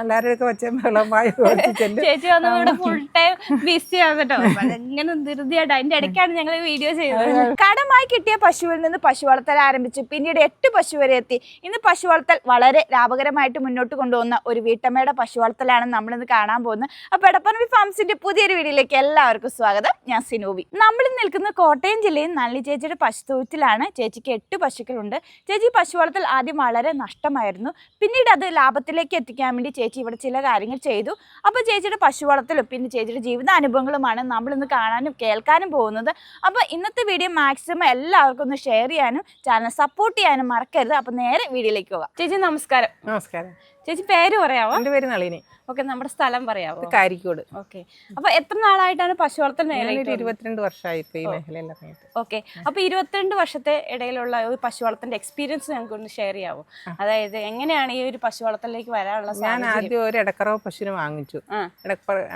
എല്ലാവരുടെയൊക്കെ വെച്ചമായി ചേച്ചി വന്നപ്പോ ഇവിടെ ഫുൾ ടൈം ബിസി ആകട്ടോ. ഇങ്ങനെ ധൃതിയായിട്ട് അതിന്റെ ഇടയ്ക്കാണ് ഞങ്ങൾ വീഡിയോ ചെയ്തത്. കടമായി കിട്ടിയ പശുവിൽ നിന്ന് പശു വളർത്തൽ ആരംഭിച്ചു. പിന്നീട് 8 പശു വരെ എത്തി. ഇന്ന് പശു വളർത്തൽ വളരെ ലാഭകരമായിട്ട് മുന്നോട്ട് കൊണ്ടുപോകുന്ന ഒരു വീട്ടമ്മയുടെ പശു വളർത്തലാണ് നമ്മളിന്ന് കാണാൻ പോകുന്നത്. അപ്പൊ എടപ്പനമ്പി ഫാംസിന്റെ പുതിയൊരു വീഡിയോയിലേക്ക് എല്ലാവർക്കും സ്വാഗതം. ഞാൻ സിനോബി. നമ്മളിൽ നിൽക്കുന്ന കോട്ടയം ജില്ലയിൽ നളി ചേച്ചിയുടെ പശുത്തൊഴുത്തിലാണ്. ചേച്ചിക്ക് 8 പശുക്കളുണ്ട്. ചേച്ചി പശു വളർത്തൽ ആദ്യം വളരെ നഷ്ടമായിരുന്നു. പിന്നീട് അത് ലാഭത്തിലേക്ക് എത്തിക്കാൻ വേണ്ടി ചേച്ചി ഇവിടെ ചില കാര്യങ്ങൾ ചെയ്തു. അപ്പോൾ ചേച്ചിയുടെ പശു വളർത്തലും പിന്നെ ചേച്ചിയുടെ ജീവിതാനുഭവങ്ങളുമാണ് നമ്മളിന്ന് കാണാനും കേൾക്കാനും പോകുന്നത്. അപ്പോൾ ഇന്നത്തെ വീഡിയോ മാക്സിമം എല്ലാവർക്കും ഒന്ന് ഷെയർ ചെയ്യാനും ചാനൽ സപ്പോർട്ട് ചെയ്യാനും മറക്കരുത്. അപ്പോൾ നേരെ വീഡിയോയിലേക്ക് പോകാം. ചേച്ചി നമസ്കാരം. നമസ്കാരം. ചേച്ചി പേര് പറയാമോ? എൻ്റെ പേര് നളിനി. ഓക്കെ, നമ്മുടെ സ്ഥലം പറയാമോ? കാരിക്കോട്. ഓക്കെ, അപ്പൊ എത്ര നാളായിട്ടാണ് പശു വളർത്തൽ മേഖലയിൽ? 22 വർഷമായി ഈ മേഖലയിൽ. ഓക്കെ, അപ്പൊ 22 വർഷത്തെ ഇടയിലുള്ള ഒരു പശു വളർത്തലിന്റെ എക്സ്പീരിയൻസ് ഞങ്ങൾക്ക് ഒന്ന് ഷെയർ ചെയ്യാവോ? അതായത് എങ്ങനെയാണ് ഈ ഒരു പശു വളർത്തലിലേക്ക് വരാനുള്ള? ഞാൻ ആദ്യം ഒരു ഇടക്കറവ് പശുവിനെ വാങ്ങിച്ചു.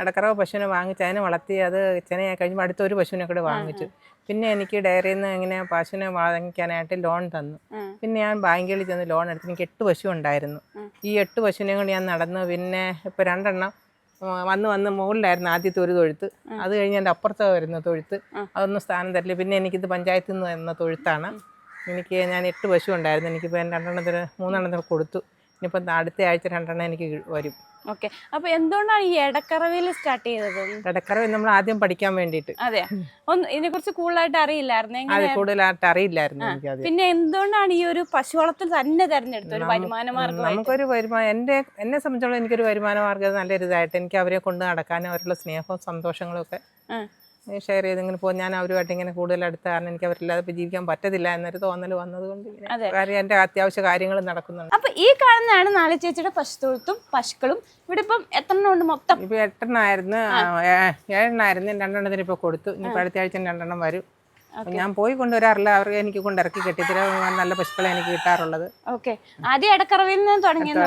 ഇടക്കറവ് പശുവിനെ വാങ്ങിച്ച് അതിനെ വളർത്തി അത് ചെനയായി കഴിയുമ്പോൾ അടുത്തൊരു പശുവിനെ കൂടെ വാങ്ങിച്ചു. പിന്നെ എനിക്ക് ഡയറിയിൽ നിന്ന് ഇങ്ങനെ പശുവിനെ വാങ്ങിക്കാനായിട്ട് ലോൺ തന്നു. പിന്നെ ഞാൻ ബാങ്കിൽ ചെന്ന് ലോൺ എടുത്ത് എനിക്ക് 8 പശു ഉണ്ടായിരുന്നു. ഈ 8 പശുവിനെ കൊണ്ട് ഞാൻ നടന്നു. പിന്നെ ഇപ്പോൾ 2 എണ്ണം വന്ന് മുകളിലായിരുന്നു ആദ്യത്തെ ഒരു തൊഴുത്ത്. അത് കഴിഞ്ഞ് എൻ്റെ അപ്പുറത്ത് വരുന്ന തൊഴുത്ത് അതൊന്നും സ്ഥാനം തരില്ല. പിന്നെ എനിക്കിത് പഞ്ചായത്തിൽ നിന്ന് വരുന്ന തൊഴുത്താണ്. ഞാൻ 8 പശു ഉണ്ടായിരുന്നു. എനിക്കിപ്പോൾ 3 കൊടുത്തു. ഇനിയിപ്പം അടുത്ത ആഴ്ച 2 എനിക്ക് വരും. ഓക്കെ, അപ്പൊ എന്തുകൊണ്ടാണ് ഈ ഇടക്കറവിൽ സ്റ്റാർട്ട് ചെയ്തത്? ഇടക്കറവ് നമ്മൾ ആദ്യം പഠിക്കാൻ വേണ്ടിയിട്ട്. അതെ, ഇതിനെ കുറിച്ച് കൂടുതലായിട്ട് അറിയില്ലായിരുന്നു. കൂടുതലായിട്ട് അറിയില്ലായിരുന്നു എനിക്ക്. പിന്നെ എന്തുകൊണ്ടാണ് ഈ ഒരു പശു വളർത്തൽ തന്നെ തെരഞ്ഞെടുത്തത് ഒരു വരുമാന മാർഗം? നമുക്കൊരു വരുമാനം എന്നെ സംബന്ധിച്ചോളം എനിക്കൊരു വരുമാന മാർഗ്ഗം നല്ലൊരു ഇതായിട്ട് എനിക്ക് അവരെ കൊണ്ട് നടക്കാനും അവരുടെ സ്നേഹവും സന്തോഷങ്ങളും ഒക്കെ ഷെയർ ചെയ്ത് ഇങ്ങനെ പോകും. ഞാൻ അവരുമായിട്ട് ഇങ്ങനെ കൂടുതൽ അടുത്ത കാരണം എനിക്ക് അവരില്ലാതെ ഇപ്പം ജീവിക്കാൻ പറ്റത്തില്ല എന്നൊരു തോന്നൽ വന്നതുകൊണ്ട് എൻ്റെ അത്യാവശ്യ കാര്യങ്ങൾ നടക്കുന്നുണ്ട്. അപ്പൊ ഈ കാണുന്നതാണ് നാളെ ചേച്ചിയുടെ പശുത്തൊഴുത്തും പശുക്കളും. ഇവിടെ ഇപ്പം എത്ര ഉണ്ട് മൊത്തം? ഇപ്പൊ 8 എണ്ണമായിരുന്നു, 7 എണ്ണമായിരുന്നു. 2 എണ്ണത്തിന് ഇപ്പൊ കൊടുത്തു. ഇനിയിപ്പോൾ അടുത്ത ആഴ്ച 2 എണ്ണം വരും. ഞാൻ പോയി കൊണ്ടുവരാറില്ല, അവർക്ക് എനിക്ക് കൊണ്ടിറക്കി കെട്ടിത്തര നല്ല പശുക്കളെ എനിക്ക് കിട്ടാറുള്ളത്. ഓക്കെ, ആദ്യം ഇടക്കറവിൽ നിന്ന് തുടങ്ങിയെന്ന്.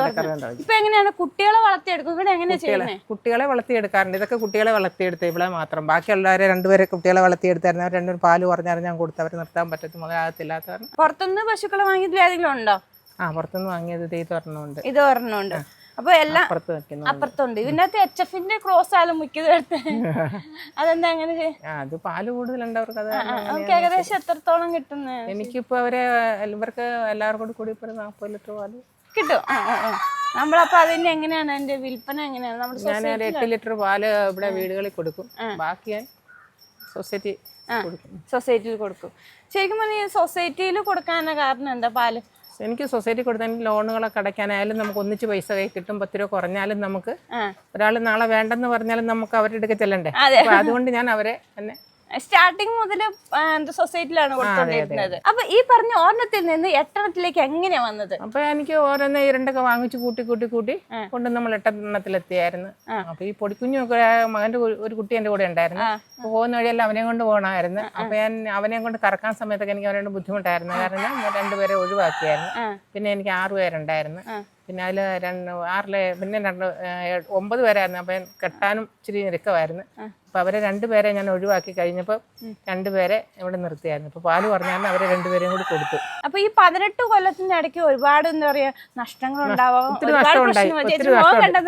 ഇപ്പൊ എങ്ങനെയാണ് കുട്ടികളെ വളർത്തിയെടുക്കും? ഇവിടെ എങ്ങനെയാ ചെയ്യുന്നത്? കുട്ടികളെ വളർത്തിയെടുക്കാറുണ്ട്. ഇതൊക്കെ കുട്ടികളെ വളർത്തിയെടുത്ത് ഇവിടെ മാത്രം. ബാക്കിയുള്ളവരെ 2 പേരെ കുട്ടികളെ വളർത്തിയെടുത്തായിരുന്നു. അവർ 2 പാല് പറഞ്ഞാൽ ഞാൻ കൊടുത്ത് അവരെ നിർത്താൻ പറ്റത്തും മുതലാകത്തില്ലാത്ത കാരണം. പുറത്തുനിന്ന് പശുക്കളെ വാങ്ങിയതിൽ ഏതെങ്കിലും ഉണ്ടോ? പുറത്തുനിന്ന് വാങ്ങിയത് ഇത് ഒരെണ്ണമുണ്ട്. ഇത് ഒരെണ്ണമുണ്ട്. അപ്പൊ എല്ലാം അപ്പുറത്തുണ്ട്. ഇതിനകത്ത് HF ക്രോസ് ആയാലും മുക്കിയത് അതെന്താ അങ്ങനെ? അത് പാല് കൂടുതലുണ്ട് അവർക്ക്. അത് ഏകദേശം എത്രത്തോളം കിട്ടുന്നത്? എനിക്കിപ്പോ ഇവർക്ക് എല്ലാവർക്കും കൂടി ഇപ്പൊ 40 ലിറ്റർ പാല് കിട്ടും. നമ്മളപ്പോ അതിന്റെ എങ്ങനെയാണ് അതിന്റെ വിൽപ്പന എങ്ങനെയാണ്? ഞാൻ 8 ലിറ്റർ പാല് ഇവിടെ വീടുകളിൽ കൊടുക്കും. ബാക്കി ഞാൻ സൊസൈറ്റിയിൽ കൊടുക്കും. ശരിക്കും പറഞ്ഞാൽ സൊസൈറ്റിയിൽ കൊടുക്കാൻ കാരണം എന്താ? പാല് എനിക്ക് സൊസൈറ്റി കൊടുത്താൽ ലോണുകളൊക്കെ അടയ്ക്കാനായാലും നമുക്ക് ഒന്നിച്ച് പൈസ കൈ കിട്ടും. 10 രൂപ കുറഞ്ഞാലും നമുക്ക് ഒരാൾ നാളെ വേണ്ടെന്ന് പറഞ്ഞാലും നമുക്ക് അവരുടെ അടുക്ക ചെല്ലണ്ടേ. അതുകൊണ്ട് ഞാൻ അവരെ തന്നെ സ്റ്റാർട്ടിങ് മുതൽ സൊസൈറ്റിയിലാണ് കൊടുത്തോണ്ടിരുന്നത്. അപ്പൊ ഈ പറഞ്ഞ ഒരെണ്ണത്തിൽ നിന്ന് 8 എണ്ണത്തിലേക്ക് എങ്ങനെയാ വന്നത്? അപ്പൊ എനിക്ക് ഓരോന്ന് 2 വാങ്ങിച്ച് കൂട്ടി കൊണ്ട് നമ്മൾ 8 എണ്ണത്തിലെത്തിയായിരുന്നു. അപ്പൊ ഈ പൊടിക്കുഞ്ഞൊക്കെ മകന്റെ ഒരു കുട്ടി എന്റെ കൂടെ ഉണ്ടായിരുന്നു. അപ്പൊ പോകുന്ന വഴിയെല്ലാം അവനെ കൊണ്ട് പോകണമായിരുന്നു. അപ്പൊ ഞാൻ അവനെ കൊണ്ട് കറക്കാൻ സമയത്തൊക്കെ എനിക്ക് അവരോട് ബുദ്ധിമുട്ടായിരുന്നു. കാരണം 2 പേരെ ഒഴിവാക്കിയായിരുന്നു. പിന്നെ എനിക്ക് 6 പേരുണ്ടായിരുന്നു. പിന്നെ അതിൽ 6 പിന്നെ 9 പേരായിരുന്നു. അപ്പം കെട്ടാനും ഇച്ചിരി ഞെരുക്കമായിരുന്നു. അപ്പോൾ അവരെ 2 പേരെ ഞാൻ ഒഴിവാക്കി കഴിഞ്ഞപ്പോൾ 2 പേരെ ഇവിടെ നിർത്തിയായിരുന്നു. അപ്പോൾ പാല് പറഞ്ഞാൽ അവരെ 2 പേരെയും കൂടി കൊടുത്തു. അപ്പോൾ ഈ 18 കൊല്ലത്തിന്റെ ഇടയ്ക്ക് ഒരുപാട് എന്താ പറയാ നഷ്ടങ്ങൾ ഉണ്ടാവാം.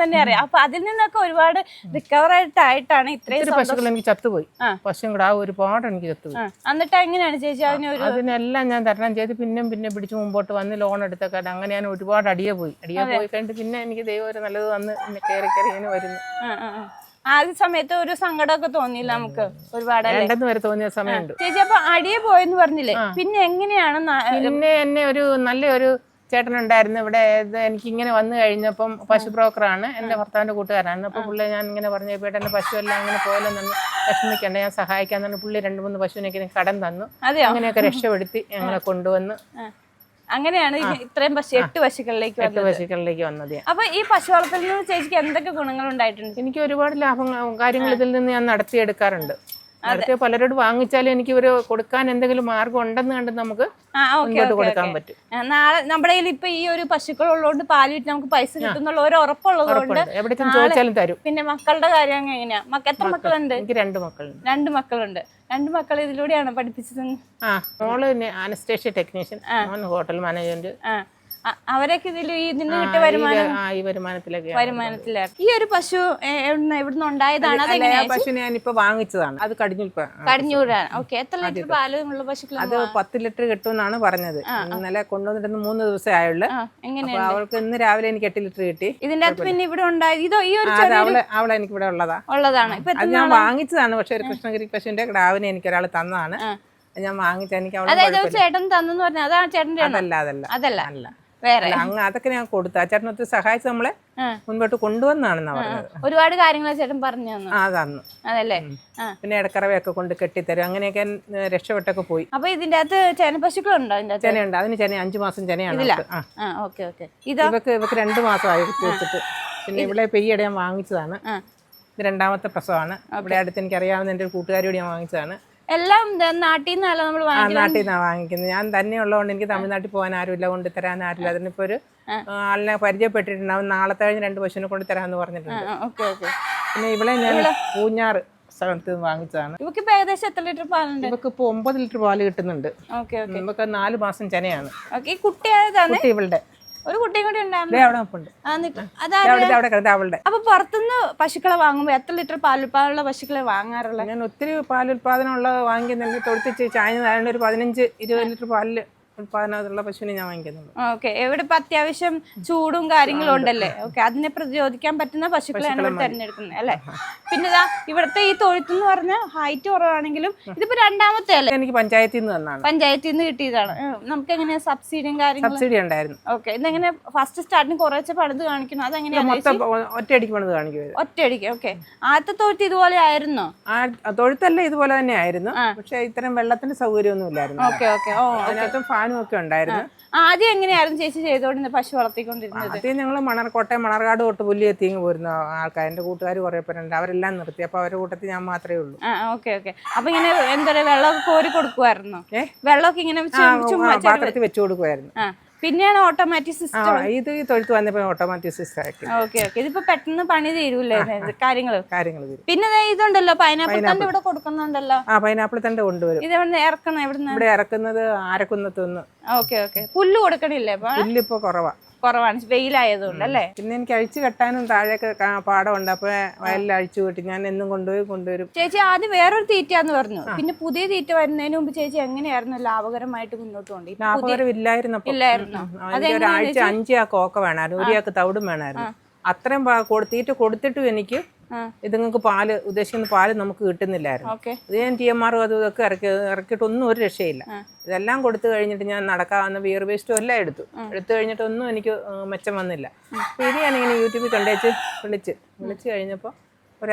തന്നെ അറിയാം. അപ്പൊ അതിൽ നിന്നൊക്കെ ഒരുപാട് റിക്കവർ ആയിട്ടാണ് ഇത്രയും പശുക്കൾ എനിക്ക് ചത്തുപോയി. പശുവും കൂടെ ഒരുപാട് എനിക്ക് ചത്തുപോയി. എന്നിട്ട് എങ്ങനെയാണ് ചേച്ചി അതിനെല്ലാം ഞാൻ തരണം ചെയ്ത് പിന്നെ പിടിച്ച് മുമ്പോട്ട് വന്ന് ലോൺ എടുത്തൊക്കെ അങ്ങനെ ഞാൻ ഒരുപാട് അടിയെ പോയി കഴിഞ്ഞിട്ട് പിന്നെ എനിക്ക് ദൈവം ഒരു നല്ലത് വന്ന് കയറി ഇങ്ങനെ വരുന്നു. ആദ്യ സമയത്ത് ഒരു സങ്കടമൊക്കെ തോന്നിയില്ല നമുക്ക്? ഒരുപാട് വരെ തോന്നിയ സമയമുണ്ട്. ചേച്ചി അപ്പൊ അടിയെ പോയെന്ന് പറഞ്ഞില്ലേ, പിന്നെ എങ്ങനെയാണ്? പിന്നെ എന്നെ ഒരു നല്ലൊരു ചേട്ടനുണ്ടായിരുന്നു ഇവിടെ. എനിക്കിങ്ങനെ വന്നു കഴിഞ്ഞപ്പം പശു ബ്രോക്കറാണ്, എൻ്റെ ഭർത്താവിൻ്റെ കൂട്ടുകാരാണ്. അപ്പോൾ പുള്ളി ഞാൻ ഇങ്ങനെ പറഞ്ഞു പോയിട്ട് എൻ്റെ പശു എല്ലാം അങ്ങനെ പോയാലും തന്നെ വിഷമിക്കണ്ട, ഞാൻ സഹായിക്കാന്ന് പറഞ്ഞ് പുള്ളി 2-3 പശുവിനൊക്കെ കടം തന്നു. അങ്ങനെയൊക്കെ രക്ഷപ്പെടുത്തി ഞങ്ങളെ കൊണ്ടുവന്ന് അങ്ങനെയാണ് ഇത്രയും 8 പശുക്കളിലേക്ക് വന്നത്. അപ്പൊ ഈ പശു വളർത്തലിൽ ചേച്ചിക്ക് എന്തൊക്കെ ഗുണങ്ങൾ ഉണ്ടായിട്ടുണ്ട്? എനിക്ക് ഒരുപാട് കാര്യങ്ങൾ ഇതിൽ നിന്ന് ഞാൻ നടത്തിയെടുക്കാറുണ്ട്. നേരത്തെ പലരോട് വാങ്ങിച്ചാലും എനിക്ക് ഇവര് കൊടുക്കാൻ എന്തെങ്കിലും മാർഗം ഉണ്ടെന്ന് കണ്ട് നമുക്ക് കൊടുക്കാൻ പറ്റും. നാളെ നമ്മുടെ കയ്യിൽ ഇപ്പൊ ഈ ഒരു പശുക്കൾ ഉള്ളതുകൊണ്ട് പാല് വിറ്റ് നമുക്ക് പൈസ കിട്ടുന്നുള്ള ഒരു ഉറപ്പുള്ളതുകൊണ്ട് എവിടേക്കും ചോദിച്ചാലും തരും. പിന്നെ മക്കളുടെ കാര്യം എങ്ങനെയാ? എത്ര മക്കളുണ്ട്? എനിക്ക് 2 മക്കളുണ്ട്. 2 മക്കളുണ്ട്. 2 മക്കളെ ഇതിലൂടെയാണ് പഠിപ്പിച്ചത്? മോള് അനസ്തേഷ്യ ടെക്നീഷ്യൻ, മോൻ ഹോട്ടൽ മാനേജ്മെന്റ്. അവരൊക്കെ ഇതിന് കിട്ടിയ വരുമാനത്തിലേക്ക്. ഈ ഒരു പശു ഇവിടുന്ന് ഉണ്ടായതാണ്? പശു ഞാനിപ്പോ വാങ്ങിച്ചതാണ്. അത് കടിഞ്ഞൂരാണ്. ഓക്കെ. എത്ര ലിറ്റർ പാലുള്ള പശുക്കൾ? അത് 10 ലിറ്റർ കിട്ടുമെന്നാണ് പറഞ്ഞത്. ഇന്നലെ കൊണ്ടുവന്നിട്ട് 3 ദിവസമേ ആയുള്ളൂ. എങ്ങനെയാണ്? അവൾക്ക് ഇന്ന് രാവിലെ എനിക്ക് 8 ലിറ്റർ കിട്ടി. ഇതിന്റെ അകത്ത് പിന്നെ ഇവിടെ ഉണ്ടായത് ഇതോ ഈ ഒരു അവളെ എനിക്ക് ഇവിടെ ഉള്ളതാണ്. അത് ഞാൻ വാങ്ങിച്ചതാണ്. പക്ഷെ ഒരു കൃഷ്ണഗിരി പശുവിന്റെ കിടാവിനെ എനിക്ക് ഒരാൾ തന്നതാണ്. ഞാൻ വാങ്ങിച്ച എനിക്ക് ചേട്ടൻ തന്നെന്ന് പറഞ്ഞാൽ അതാണ് ചേട്ടന്റെ? അതല്ല വേറെ. അതൊക്കെ ഞാൻ കൊടുത്തു. ആ ചേട്ടൻ ഒത്തിരി സഹായിച്ച് നമ്മളെ മുൻപോട്ട് കൊണ്ടുവന്നാണെന്നാ പറഞ്ഞത്. ഒരുപാട് കാര്യങ്ങൾ ചേട്ടൻ പറഞ്ഞു തന്നു. അതല്ലേ? പിന്നെ ഇടക്കറവയൊക്കെ കൊണ്ട് കെട്ടിത്തരും. അങ്ങനെയൊക്കെ രക്ഷപ്പെട്ടൊക്കെ പോയി. അപ്പൊ ഇതിന്റെ അകത്ത് ചെനപ്പശുക്കളുണ്ടോ? ചെനയുണ്ട്. അതിന് 5 മാസം ചെനയാണ്. ഇവക്ക് 2 മാസമായി വെച്ചിട്ട്. പിന്നെ ഇവിടെ പെയ്യടെ ഞാൻ വാങ്ങിച്ചതാണ്. ഇത് 2ാമത്തെ പ്രസവമാണ്. ഇവിടെ അടുത്ത് എനിക്ക് അറിയാവുന്ന എൻ്റെ ഒരു കൂട്ടുകാരിയോട് ഞാൻ വാങ്ങിച്ചതാണ്. എല്ലാം നാട്ടിൽ നിന്നല്ല നമ്മൾ നാട്ടിൽ നിന്നാണ് വാങ്ങിക്കുന്നത്. ഞാൻ തന്നെ ഉള്ളതുകൊണ്ട് എനിക്ക് തമിഴ്നാട്ടിൽ പോകാൻ ആരുമില്ല, കൊണ്ടുതരാൻ ആരുമില്ല. അതിനിപ്പോ ഒരു ആളിനെ പരിചയപ്പെട്ടിട്ടുണ്ടാവും. നാളത്തെ കഴിഞ്ഞ് 2 പശുവിനെ കൊണ്ട് തരാമെന്ന് പറഞ്ഞിട്ടുണ്ട്. പിന്നെ ഇവിടെ ഞാൻ പൂഞ്ഞാറ് സ്ഥലത്ത് വാങ്ങിച്ചതാണ്. ഇവക്ക് ഏകദേശം എത്ര ലിറ്റർ പാലുണ്ട്? ഇവക്ക് ഇപ്പൊ 9 ലിറ്റർ പാല് കിട്ടുന്നുണ്ട്. നമുക്ക് 4 മാസം ചെനയാണ്. കുട്ടി ഇവളുടെ ഒരു കുട്ടിയും കൂടി ഉണ്ടായിരുന്നു. അപ്പൊ പുറത്തുനിന്ന് പശുക്കളെ വാങ്ങുമ്പോ എത്ര ലിറ്റർ പാലുൽപാദനമുള്ള പശുക്കളെ വാങ്ങാറുള്ളത്? ഞാൻ ഒത്തിരി പാലുൽപാദനമുള്ളത് വാങ്ങിക്കുന്നുണ്ട്. തൊടുത്തിച്ച് ചായതായത് ഒരു 15-20 ലിറ്റർ പാലില് ഉൽപാദനമുള്ള പശുവിനെ ഞാൻ വാങ്ങിക്കുന്നുണ്ട്. ഓക്കെ. ഇവിടെ ഇപ്പൊ അത്യാവശ്യം ചൂടും കാര്യങ്ങളും ഉണ്ടല്ലേ? ഓക്കെ. അതിനെ പ്രതിരോധിക്കാൻ പറ്റുന്ന പശുക്കളെയാണ് ഇവിടെ തെരഞ്ഞെടുക്കുന്നത് അല്ലെ? പിന്നെ ഇവിടുത്തെ ഈ തൊഴുത്ത് എന്ന് പറഞ്ഞ ഹൈറ്റ് കുറവാണെങ്കിലും ഇതിപ്പോ 2ാമത്തെ അല്ലേ? എനിക്ക് പഞ്ചായത്തിൽ നിന്ന് തന്നാണ്. പഞ്ചായത്തിൽ നിന്ന് കിട്ടിയതാണ്. നമുക്ക് എങ്ങനെയാ സബ്സിഡിയും കാര്യങ്ങളും? സബ്സിഡി ഉണ്ടായിരുന്നു. ഓക്കെ. ഇതെങ്ങനെ ഫസ്റ്റ് സ്റ്റാർട്ടിങ് കുറച്ച് പണിത് കാണിക്കണം? അതെങ്ങനെയാണ്? ഒറ്റയടിക്ക് പണിത് കാണിക്കും. ഒറ്റയടിക്ക്. ഓക്കെ. ആദ്യത്തെ തൊഴുത്ത് ഇതുപോലെ ആയിരുന്നോ? തൊഴുത്തല്ല, ഇതുപോലെ തന്നെ ആയിരുന്നു. പക്ഷെ ഇത്തരം വെള്ളത്തിന്റെ സൗകര്യമൊന്നും ഇല്ലായിരുന്നു. ഓക്കെ. ഓക്കെ. അതിനകത്തും ഫാനും ഒക്കെ ഉണ്ടായിരുന്നു. ആദ്യം എങ്ങനെയായിരുന്നു ചേച്ചി ചെയ്തോണ്ടിരുന്നത് പശു വളർത്തിക്കൊണ്ടിരുന്നത്? ആദ്യം ഞങ്ങൾ കോട്ടയം മണർകാട് തൊട്ട് പുല്ലി എത്തിങ്ങ് പോരുന്ന ആൾക്കാർ. എൻ്റെ കൂട്ടുകാർ കുറെ പേരുണ്ട്. അവരെല്ലാം നിർത്തി. അപ്പൊ അവരുടെ കൂട്ടത്തിൽ ഞാൻ മാത്രമേ ഉള്ളൂ. ഓക്കെ. ഓക്കെ. അപ്പൊ ഇങ്ങനെ എന്താ പറയാ, വെള്ളമൊക്കെ കോരി കൊടുക്കുമായിരുന്നോ? വെള്ളമൊക്കെ ഇങ്ങനെ പാത്രത്തിൽ വെച്ചു കൊടുക്കുമായിരുന്നു. പിന്നെയാണ് ഓട്ടോമാറ്റിക് സിസ്റ്റം. ഇത് ഈ തൊഴുത്ത് വന്നപ്പോ ഓട്ടോമാറ്റിക് സിസ്റ്റം ആക്കി. ഓക്കെ. ഓക്കെ. ഇതിപ്പോ പെട്ടെന്ന് പണി തീരൂല്ലേ കാര്യങ്ങള്? പിന്നെ ഇതുണ്ടല്ലോ പൈനാപ്പിൾ തണ്ട് ഇവിടെ കൊടുക്കുന്നുണ്ടല്ലോ. പൈനാപ്പിൾ തണ്ട് കൊണ്ടുവരും. ഇത് എവിടെ ഇറക്കണം? ഇവിടെ ഇറക്കുന്നത് ആരക്കുന്നത്തുനിന്ന്. ഓക്കെ. ഓക്കെ. പുല്ല് കൊടുക്കണില്ലേ? പുല്ലിപ്പോ കുറവാണ്, വെയിലായതുകൊണ്ട് അല്ലേ? പിന്നെ എനിക്ക് അഴിച്ചു കെട്ടാനും താഴെയൊക്കെ പാടമുണ്ട്. അപ്പൊ വയലിൽ അഴിച്ചു കെട്ടി ഞാൻ എന്നും കൊണ്ടുവരും. ചേച്ചി ആദ്യം വേറൊരു തീറ്റയാന്ന് പറഞ്ഞു. പിന്നെ പുതിയ തീറ്റ വരുന്നതിന് മുമ്പ് ചേച്ചി എങ്ങനെയായിരുന്നു ലാഭകരമായിട്ട് മുന്നോട്ട് കൊണ്ട്? ലാഭകരം ഇല്ലായിരുന്നു. ഒരാഴ്ച 5 ചാക്ക് ഓക്ക വേണമായിരുന്നു, 1 ചാക്ക് തവിടും വേണമായിരുന്നു. അത്രയും തീറ്റ കൊടുത്തിട്ടും എനിക്ക് ഇതുങ്ങൾക്ക് ഉദ്ദേശിക്കുന്ന പാല് നമുക്ക് കിട്ടുന്നില്ലായിരുന്നു. ഇത് ഞാൻ TMR അതും ഇതൊക്കെ ഇറക്കിയിട്ടൊന്നും ഒരു രക്ഷയില്ല. ഇതെല്ലാം കൊടുത്തു കഴിഞ്ഞിട്ട് ഞാൻ നടക്കാവുന്ന ബിയർ വേസ്റ്റും എല്ലാം എടുത്തു കഴിഞ്ഞിട്ടൊന്നും എനിക്ക് മെച്ചം വന്നില്ല. അപ്പൊ ഇത് ഞാനിങ്ങനെ യൂട്യൂബിൽ കണ്ടേച്ച് വിളിച്ച് കഴിഞ്ഞപ്പോൾ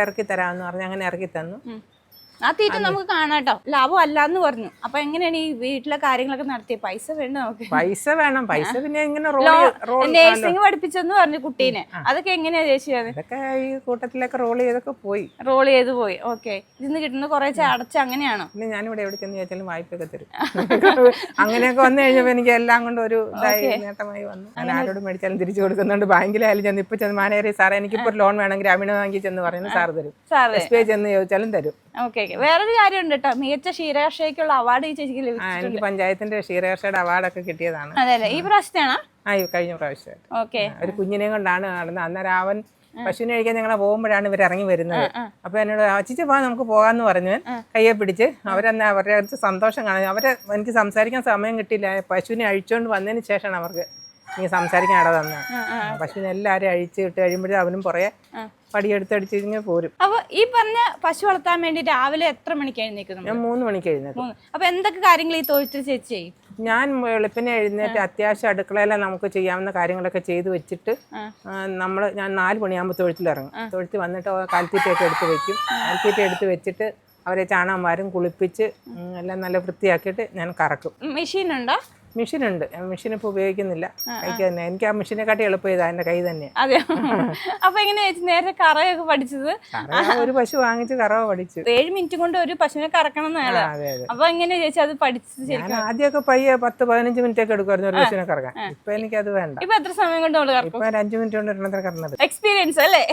ഇറക്കി തരാമെന്ന് പറഞ്ഞ് അങ്ങനെ ഇറക്കി തന്നു. ആ തീറ്റ നമുക്ക് കാണാട്ടോ. ലാഭം അല്ലാന്ന് പറഞ്ഞു. അപ്പൊ എങ്ങനെയാണ് ഈ വീട്ടിലെ കാര്യങ്ങളൊക്കെ നടത്തിയ? പൈസ വേണ്ട നമുക്ക്. പൈസ വേണം. പൈസ പിന്നെ ഇങ്ങനെ നേഴ്സിംഗ് പഠിപ്പിച്ചെന്ന് പറഞ്ഞു കുട്ടീനെ. അതൊക്കെ എങ്ങനെയാ ചേച്ചി? അതൊക്കെ ഈ കൂട്ടത്തിലൊക്കെ റോൾ ചെയ്ത് പോയി. ഓക്കെ. ഇതിന്ന് കിട്ടുന്ന കുറെ അടച്ച് അങ്ങനെയാണോ? പിന്നെ ഞാനിവിടെ എവിടെ ചെന്ന് ചോദിച്ചാലും വായ്പയൊക്കെ തരും. അങ്ങനെയൊക്കെ വന്നു കഴിഞ്ഞപ്പോ എനിക്ക് എല്ലാം കൊണ്ട് ഒരു നേട്ടമായി വന്നു. ഞാൻ ആരോട് മേടിച്ചാലും തിരിച്ചു കൊടുക്കുന്നുണ്ട്. ബാങ്കിലായാലും ചെന്ന് ഇപ്പൊ ചെന്ന് മാനേജർ സാറേ എനിക്കിപ്പോ ഒരു ലോൺ വേണം ഗ്രാമീണ ബാങ്കിൽ ചെന്ന് പറയുന്നത് സാർ തരും. SBI ചെന്ന് ചോദിച്ചാലും തരും. ഓക്കെ. വേറൊരു കാര്യമുണ്ട് കേട്ടോ, മികച്ച ക്ഷീരകർഷകയ്ക്കുള്ള അവാർഡ് ഈ ചേച്ചിക്ക് ലഭിച്ചു. എനിക്ക് പഞ്ചായത്തിന്റെ ക്ഷീരകർഷകയുടെ അവാർഡൊക്കെ കിട്ടിയതാണ്. അതെ. ഈ പ്രാവശ്യത്തെയാണോ? കഴിഞ്ഞ പ്രാവശ്യം. ഓക്കെ. ഒരു കുഞ്ഞിനെ കൊണ്ടാണ് നടന്നത്. അന്നേരം അവൻ പശുവിനെ കഴിക്കാൻ ഞങ്ങളെ പോകുമ്പോഴാണ് ഇവർ ഇറങ്ങി വരുന്നത്. അപ്പൊ എന്നോട് അച്ചിച്ച് പോവാൻ നമുക്ക് പോകാന്ന് പറഞ്ഞ് കയ്യെ പിടിച്ച് അവരുടെ അടുത്ത് സന്തോഷം കാണാൻ എനിക്ക് സംസാരിക്കാൻ സമയം കിട്ടിയില്ല. പശുവിനെ അഴിച്ചുകൊണ്ട് വന്നതിന് ശേഷമാണ് അവർക്ക് നീ സംസാരിക്കാൻ ഇട തന്നെ. പശുവിനെ എല്ലാവരും അഴിച്ച് ഇട്ട് കഴിയുമ്പോഴേ അവനും പുറകെ പടിയെടുത്തടിച്ചിങ്ങനെ പോരും. അപ്പൊ ഈ പറഞ്ഞ പശു വളർത്താൻ വേണ്ടി രാവിലെ എത്ര മണിക്ക് എഴുന്നേക്കുന്നു? ഞാൻ 3 മണിക്ക് എഴുന്നേക്കും. അപ്പൊ എന്തൊക്കെ കാര്യങ്ങൾ ഈ തൊഴുത്തിൽ ചേച്ചി ചെയ്യും? ഞാൻ വെളുപ്പിനെ എഴുന്നേറ്റ് അത്യാവശ്യം അടുക്കളയിലെ നമുക്ക് ചെയ്യാവുന്ന കാര്യങ്ങളൊക്കെ ചെയ്ത് വെച്ചിട്ട് ഞാൻ 4 മണിയാകുമ്പോൾ തൊഴുത്തിലിറങ്ങും. തൊഴുത്തിൽ വന്നിട്ട് കാൽത്തീറ്റയൊക്കെ എടുത്ത് വെക്കും. കാൽത്തീറ്റ എടുത്ത് വെച്ചിട്ട് അവരെ ചാണകം വാരും, കുളിപ്പിച്ച് എല്ലാം നല്ല വൃത്തിയാക്കിയിട്ട് ഞാൻ കറക്കും. മെഷീനുണ്ടോ? മെഷീനുണ്ട്. മെഷീൻ ഇപ്പൊ ഉപയോഗിക്കുന്നില്ല. കൈക്ക് തന്നെ. എനിക്ക് ആ മെഷീനെക്കാട്ടി എളുപ്പം ചെയ്താ എന്റെ കൈ തന്നെ. അതെ. അപ്പൊ എങ്ങനെയാ നേരെ കറയൊക്കെ പഠിച്ചത്? ഒരു പശു വാങ്ങിച്ച് കറവ പഠിച്ചു. 7 മിനിറ്റ് കൊണ്ട് ഒരു പശുവിനെ കറക്കണം എന്നാണ്. അപ്പൊ എങ്ങനെയാ ചേച്ചി അത് പഠിച്ചത്? ഞാൻ ആദ്യമൊക്കെ പയ്യെ 10-15 മിനിറ്റ് ഒക്കെ എടുക്കുമായിരുന്നു ഒരു പശുവിനെ കറക്കാൻ. ഇപ്പൊ എനിക്കത് വേണ്ട. ഇപ്പൊ എത്ര സമയം കൊണ്ട് ഇപ്പൊ 5 മിനിറ്റ് കൊണ്ട് ഒരെണ്ണത്തിന് കറന്നത്. എക്സ്പീരിയൻസ് അല്ലേ?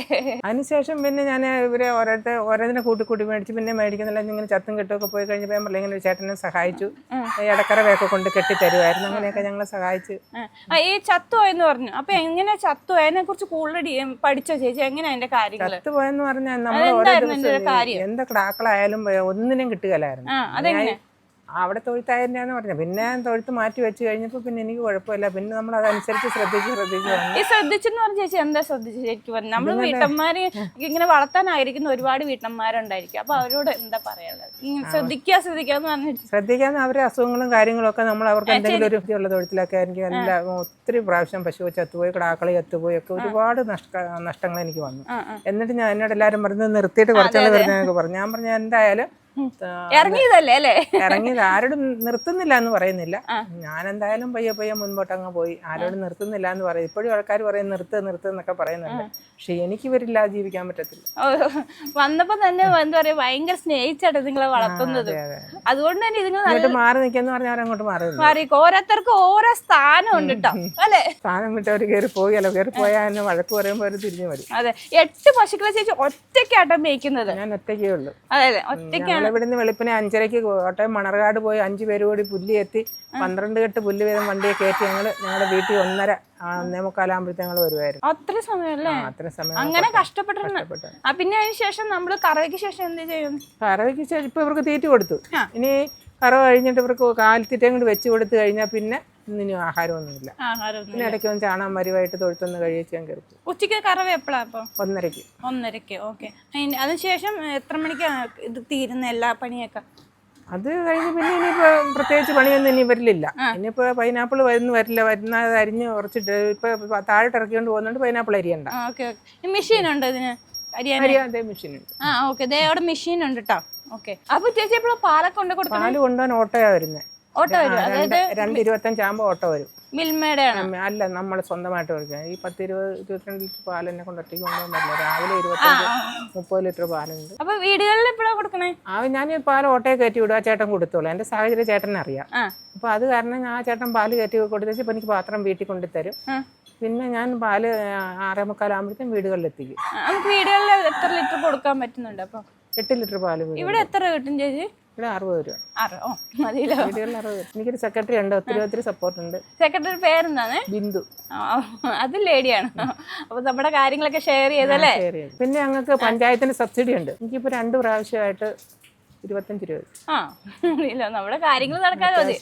അതിനുശേഷം പിന്നെ ഞാൻ ഇവരെ ഓരോന്നിനെ കൂട്ടി മേടിച്ച് പിന്നെ മേടിക്കുന്നില്ല. ഇങ്ങനെ ചത്തും കെട്ടുമൊക്കെ പോയി കഴിഞ്ഞപ്പോ ഇങ്ങനെ ഒരു ചേട്ടനെ സഹായിച്ചു. ഇടക്കറവയൊക്കെ കൊണ്ട് കെട്ടി തരുമായിരുന്നു. ഉണ്ടായിരുന്നു. അങ്ങനെയൊക്കെ ഞങ്ങളെ സഹായിച്ച്. ഈ ചത്തുപോയെന്ന് പറഞ്ഞു. അപ്പൊ എങ്ങനെ ചത്തുപോയി, അതിനെ കുറിച്ച് കൂടുതൽ പഠിച്ചോ ചേച്ചി? എങ്ങനെ അതിന്റെ കാര്യങ്ങൾ? ചത്തുപോയെന്ന് പറഞ്ഞാൽ നമ്മൾ ഓരോ ദിവസം എന്ത് കിടാക്കളായാലും ഒന്നിനും കിട്ടുകയില്ലായിരുന്നു. അതെങ്ങനെ? അവിടെ തൊഴുത്തായെന്ന് പറഞ്ഞു. പിന്നെ തൊഴുത്ത് മാറ്റി വെച്ച് കഴിഞ്ഞപ്പോൾ പിന്നെ എനിക്ക് കുഴപ്പമില്ല. പിന്നെ നമ്മൾ അതനുസരിച്ച് ശ്രദ്ധിച്ച് വന്നു. ഈ ശ്രദ്ധിച്ചെന്ന് പറഞ്ഞ ചേച്ചി എന്താ ശ്രദ്ധിച്ചു ശരിക്കും പറഞ്ഞു? നമ്മള് വീട്ടമ്മമാര് ഇങ്ങനെ വളർത്താനായിരിക്കുന്ന ഒരുപാട് വീട്ടമ്മമാരുണ്ടായിരിക്കും. അപ്പൊ അവരോട് എന്താ പറയാനുള്ളത്? ശ്രദ്ധിക്കാന്ന് പറഞ്ഞിട്ട് ശ്രദ്ധിക്കാന്ന് അവരെ അസുഖങ്ങളും കാര്യങ്ങളും ഒക്കെ നമ്മൾ അവർക്ക് എന്തെങ്കിലും ഒരു ഉള്ള തൊഴുത്തിലൊക്കെ എനിക്ക് എല്ലാം ഒത്തിരി പ്രാവശ്യം പശു ചത്തുപോയി, കിടാക്കളി ചത്തുപോയി ഒക്കെ ഒരുപാട് നഷ്ടങ്ങൾ എനിക്ക് വന്നു. എന്നിട്ട് എന്നോട് എല്ലാവരും പറഞ്ഞത് നിർത്തിയിട്ട് കുറച്ചാൾ വരുന്നതൊക്കെ പറഞ്ഞു. ഞാൻ പറഞ്ഞു എന്തായാലും ഇറങ്ങിയതല്ലേ അല്ലേ? ഇറങ്ങിയത് ആരോടും നിർത്തുന്നില്ല എന്ന് പറയുന്നില്ല. ഞാൻ എന്തായാലും പയ്യെ മുൻപോട്ട് അങ്ങ് പോയി. ആരോടും നിർത്തുന്നില്ല എന്ന് പറയും. ഇപ്പോഴും ആൾക്കാർ പറയും നിർത്ത് എന്നൊക്കെ പറയുന്നുണ്ട്. പക്ഷെ എനിക്ക് ഇവരില്ലാതെ ജീവിക്കാൻ പറ്റത്തില്ല. വന്നപ്പോ തന്നെ എന്താ പറയാ, ഭയങ്കര സ്നേഹിച്ചാണ് നിങ്ങളെ വളർത്തുന്നത്. അതുകൊണ്ട് തന്നെ ഇങ്ങോട്ട് മാറി നിൽക്കാന്ന് പറഞ്ഞാൽ അവരങ്ങോട്ട് മാറി. ഓരോരുത്തർക്കും ഓരോ സ്ഥാനം ഉണ്ട് കേട്ടോ അല്ലെ? സ്ഥാനം വിട്ട് അവർ കയറി പോയല്ലോ. കയറി പോയാൽ എന്നെ വഴക്ക് പറയുമ്പോൾ അവർ തിരിഞ്ഞു വരും. അതെ, 8 പശുക്കളെ ചേച്ചി ഒറ്റയ്ക്കാട്ടം മേയ്ക്കുന്നത്? ഞാൻ ഒറ്റയ്ക്കേ ഉള്ളൂ. അതെ ഒറ്റയ്ക്കാണ്. ഇവിടുന്ന് വെളുപ്പിനെ 5:30 കോട്ടയം മണർകാട് പോയി 5 പേര് കൂടി പുല്ല് എത്തി 12 കെട്ട് പുല്ല് വീതം വണ്ടിയെ കയറ്റി ഞങ്ങളുടെ വീട്ടിൽ 1:30 ഞങ്ങൾ വരുമായിരുന്നു. അത്ര സമയമല്ലേ? അത്ര സമയം അങ്ങനെ കഷ്ടപ്പെട്ടിട്ടുണ്ട്. പിന്നെ അതിന് ശേഷം നമ്മള് കറവയ്ക്ക് ശേഷം എന്ത് ചെയ്യും? കറവയ്ക്ക് ശേഷം ഇപ്പൊ ഇവർക്ക് തീറ്റ കൊടുത്തു. ഇനി കറവ കഴിഞ്ഞിട്ട് ഇവർക്ക് കാലിത്തീറ്റയും കൂടി വെച്ച് കൊടുത്തു കഴിഞ്ഞാൽ പിന്നെ ഇന്നിനും ആഹാരമൊന്നുമില്ല. പിന്നെ ഇടയ്ക്ക് ഒന്ന് ചാണകം മരുവായിട്ട് തൊഴുത്തൊന്ന് കഴിച്ച് ഞാൻ കയറി. ഉച്ചയ്ക്ക് കറവ എപ്പോഴാ? അപ്പൊ 1:30. ഓക്കെ. അതിനുശേഷം എത്ര മണിക്കാ ഇത് തീരുന്ന എല്ലാ പണിയൊക്കെ? അത് കഴിഞ്ഞ് പിന്നെ ഇനിയിപ്പോ പ്രത്യേകിച്ച് പണിയൊന്നും ഇനി വരില്ല. ഇനിയിപ്പോ പൈനാപ്പിൾ വരുന്നത് അരിഞ്ഞ് കുറച്ചിട്ട് ഇപ്പൊ താഴോട്ട് ഇറക്കിക്കൊണ്ട് പോകുന്നുണ്ട്. പൈനാപ്പിൾ അരിയണ്ട. മെഷീൻ ഉണ്ട് ഇതിന്? മെഷീൻ ഉണ്ട്. ഓക്കെ, അവിടെ മെഷീൻ ഉണ്ട് കേട്ടോ. ഓക്കെ. അപ്പൊ ചേച്ചി എപ്പോഴും പാലൊക്കെ കൊണ്ട് കൊടുക്കും? പാല് കൊണ്ടുപോകാൻ ഓട്ടോയാ വരുന്നത്. ഓട്ടോ വരും? അതായത് 2:25 ആകുമ്പോൾ ഓട്ടോ വരും. മിൽമയുടെ അല്ല, നമ്മൾ സ്വന്തമായിട്ട് കൊടുക്കുക. ഈ 10-22 ലിറ്റർ പാൽ എന്നെ കൊണ്ട് ഒറ്റയ്ക്ക് കൊണ്ടുപോകാൻ പറ്റില്ല. രാവിലെ 25-30 ലിറ്റർ പാലുണ്ട്. അപ്പൊ വീടുകളിൽ എപ്പോഴാണ് കൊടുക്കണേ? ഞാൻ ഈ പാൽ ഓട്ടോയെ കയറ്റി വിടുക. ചേട്ടൻ കൊടുത്തോളൂ. എന്റെ സാഹചര്യം ചേട്ടനെ അറിയാം. അപ്പൊ അത് കാരണം ആ ചേട്ടൻ പാല് കയറ്റി കൊടുത്തേച്ച് ഇപ്പൊ എനിക്ക് പാത്രം വീട്ടിൽ കൊണ്ടുതരും. പിന്നെ ഞാൻ പാല് 6:45 ആകുമ്പോഴത്തേക്കും വീടുകളിൽ എത്തിക്കും. നമുക്ക് വീടുകളിൽ എത്ര ലിറ്റർ കൊടുക്കാൻ പറ്റുന്നുണ്ട്? അപ്പൊ 8 ലിറ്റർ പാല്. ഇവിടെ എത്ര കിട്ടും ചേച്ചി? ഇവിടെ 60 രൂപ. മതിയല്ലോ. വീടുകളിൽ 60. എനിക്കൊരു സെക്രട്ടറി ഉണ്ട്. ഒത്തിരി സപ്പോർട്ട് ഉണ്ട്. സെക്രട്ടറി പേരെന്താണ്? ബിന്ദു. അത് ലേഡിയാണ്. അപ്പൊ നമ്മുടെ കാര്യങ്ങളൊക്കെ ഷെയർ ചെയ്തല്ലേ? പിന്നെ ഞങ്ങൾക്ക് പഞ്ചായത്തിന്റെ സബ്സിഡി ഉണ്ട്. എനിക്കിപ്പോ 2 പ്രാവശ്യമായിട്ട് 25 രൂപ. നമ്മുടെ കാര്യങ്ങൾ നടക്കാതെ മതി.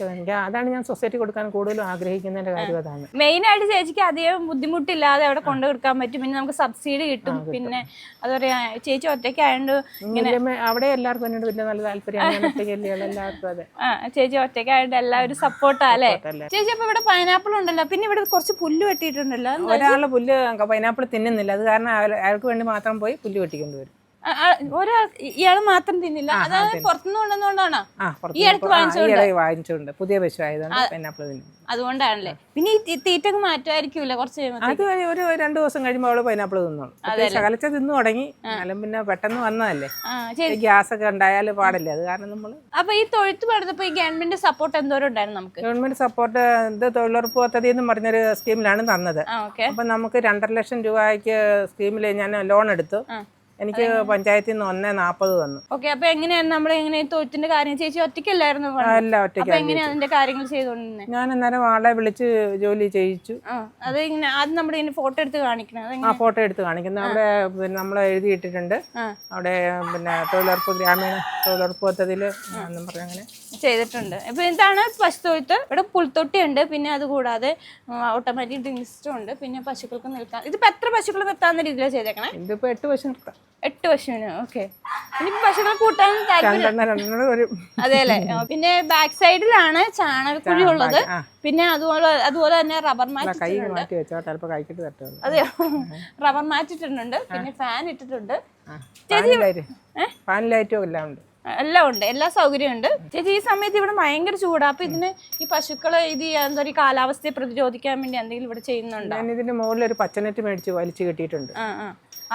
അതാണ് ഞാൻ സൊസൈറ്റി കൊടുക്കാൻ കൂടുതലും ആഗ്രഹിക്കുന്നതിന്റെ കാര്യം. അതാണ് മെയിൻ ആയിട്ട് ചേച്ചിക്ക് അധികം ബുദ്ധിമുട്ടില്ലാതെ അവിടെ കൊണ്ടു കൊടുക്കാൻ പറ്റും. പിന്നെ നമുക്ക് സബ്സിഡി കിട്ടും. പിന്നെ എന്താ പറയാ, ചേച്ചി ഒറ്റയ്ക്ക് ആയതുകൊണ്ട് അവിടെ എല്ലാവർക്കും എന്നോട് വലിയ നല്ല താല്പര്യമാണ്. എല്ലാവർക്കും അതെ. ചേച്ചി ഒറ്റയ്ക്ക് ആയതുകൊണ്ട് എല്ലാവരും സപ്പോർട്ടാ അല്ലേ? ചേച്ചി അപ്പൊ ഇവിടെ പൈനാപ്പിൾ ഉണ്ടല്ലോ, പിന്നെ ഇവിടെ കുറച്ച് പുല്ല് വെട്ടിയിട്ടുണ്ടല്ലോ. ഒരാളെ പുല്ല് പൈനാപ്പിൾ തിന്നുന്നില്ല. അത് കാരണം അയാൾക്ക് വേണ്ടി മാത്രം പോയി പുല്ല് വെട്ടിക്കൊണ്ട് വരും. ഇയാള് മാത്രം തിന്നില്ല? അതായത് പുറത്തുനിന്ന് കൊണ്ടുവന്നോണ്ടാണോ? ഈ അടുത്ത് വാങ്ങിച്ചോണ്ട് പുതിയ പശു ആയതുകൊണ്ട് പൈനാപ്പിൾ തിന്നും. അതുകൊണ്ടാണല്ലേ. പിന്നെ ഈ തീറ്റ മാറ്റുമായിരിക്കൂല കുറച്ച്? അത് ഒരു 2 ദിവസം കഴിയുമ്പോൾ അവള് പൈനാപ്പിൾ തിന്നോളൂ. ശകലച്ച തിന്നു തുടങ്ങി. എന്നാലും പിന്നെ പെട്ടെന്ന് വന്നതല്ലേ, ഗ്യാസ് ഒക്കെ ഉണ്ടായാലും പാടില്ല. അത് കാരണം നമ്മള്. അപ്പൊ ഈ തൊഴുത്ത് പണിതപ്പോ ഈ ഗവൺമെന്റ് സപ്പോർട്ട് എന്തോരം ഉണ്ടായിരുന്നു നമുക്ക്? ഗവൺമെന്റ് സപ്പോർട്ട് തൊഴിലുറപ്പ് പദ്ധതി എന്ന് പറഞ്ഞൊരു സ്കീമിലാണ് തന്നത്. അപ്പൊ നമുക്ക് 2.5 ലക്ഷം രൂപയ്ക്ക് സ്കീമിൽ ഞാൻ ലോൺ എടുത്തു. എനിക്ക് പഞ്ചായത്തിൽ നിന്ന് 1.40 തന്നു. ഓക്കെ. അപ്പൊ എങ്ങനെയാണ് നമ്മൾ തൊഴുത്തിന്റെ കാര്യം? ചേച്ചി ഒറ്റയ്ക്കല്ലായിരുന്നു? അല്ല, ഒറ്റയ്ക്ക്. എങ്ങനെയാ അതിന്റെ കാര്യങ്ങൾ ചെയ്തോണ്ടിരുന്നത്? ഞാൻ അന്നേരം ആളെ വിളിച്ച് ജോലി ചെയ്യിച്ചു. അത് ഇങ്ങനെ ആദ്യം നമ്മുടെ ഫോട്ടോ എടുത്ത് കാണിക്കണം. ഫോട്ടോ എടുത്ത് കാണിക്കുന്നത് അവിടെ പിന്നെ നമ്മൾ എഴുതിയിട്ടിട്ടുണ്ട്. അവിടെ പിന്നെ തൊഴിലുറപ്പ് ഗ്രാമീണ തൊഴിലുറപ്പ് പദ്ധതിയിൽ അങ്ങനെ ചെയ്തിട്ടുണ്ട്. ഇപ്പൊ ഇതാണ് പശുത്തൊഴുത്ത്. ഇവിടെ പുൽത്തൊട്ടി ഉണ്ട്. പിന്നെ അതുകൂടാതെ ഓട്ടോമാറ്റിക് ഡ്രിങ്ക് സിസ്റ്റം ഉണ്ട്. പിന്നെ പശുക്കൾക്ക് നിൽക്കാൻ. ഇതിപ്പോ എത്ര പശുക്കൾ നിർത്താവുന്ന രീതിയിലാണ് ചെയ്തേക്കണേ? ഇതിപ്പോ 8 പശു നിർത്താം. 8 പശുവിന്. ഓക്കെ. ഇനി പശുക്കളെ കൂട്ടാൻ താല്പര്യം? അതെ അല്ലേ. പിന്നെ ബാക്ക് സൈഡിലാണ് ചാണകക്കുഴി ഉള്ളത്. പിന്നെ അതുപോലെ തന്നെ റബ്ബർ മാറ്റ്. അതെയോ? റബ്ബർ മാറ്റ് ഇട്ടിട്ടുണ്ട്. പിന്നെ ഫാൻ ഇട്ടിട്ടുണ്ട്. എല്ലാം ഉണ്ട്. എല്ലാ സൗകര്യവും ഉണ്ട്. ചേച്ചി ഈ സമയത്ത് ഇവിടെ ഭയങ്കര ചൂടാ. അപ്പൊ ഇതിന് ഈ പശുക്കളെ എന്താ പറയുക, കാലാവസ്ഥയെ പ്രതിരോധിക്കാൻ വേണ്ടി എന്തെങ്കിലും ഇവിടെ ചെയ്യുന്നുണ്ടോ? ഞാൻ ഇതിന്റെ മുകളിൽ ഒരു പച്ചനെറ്റ് മേടിച്ച് വലിച്ചു കെട്ടിയിട്ടുണ്ട്.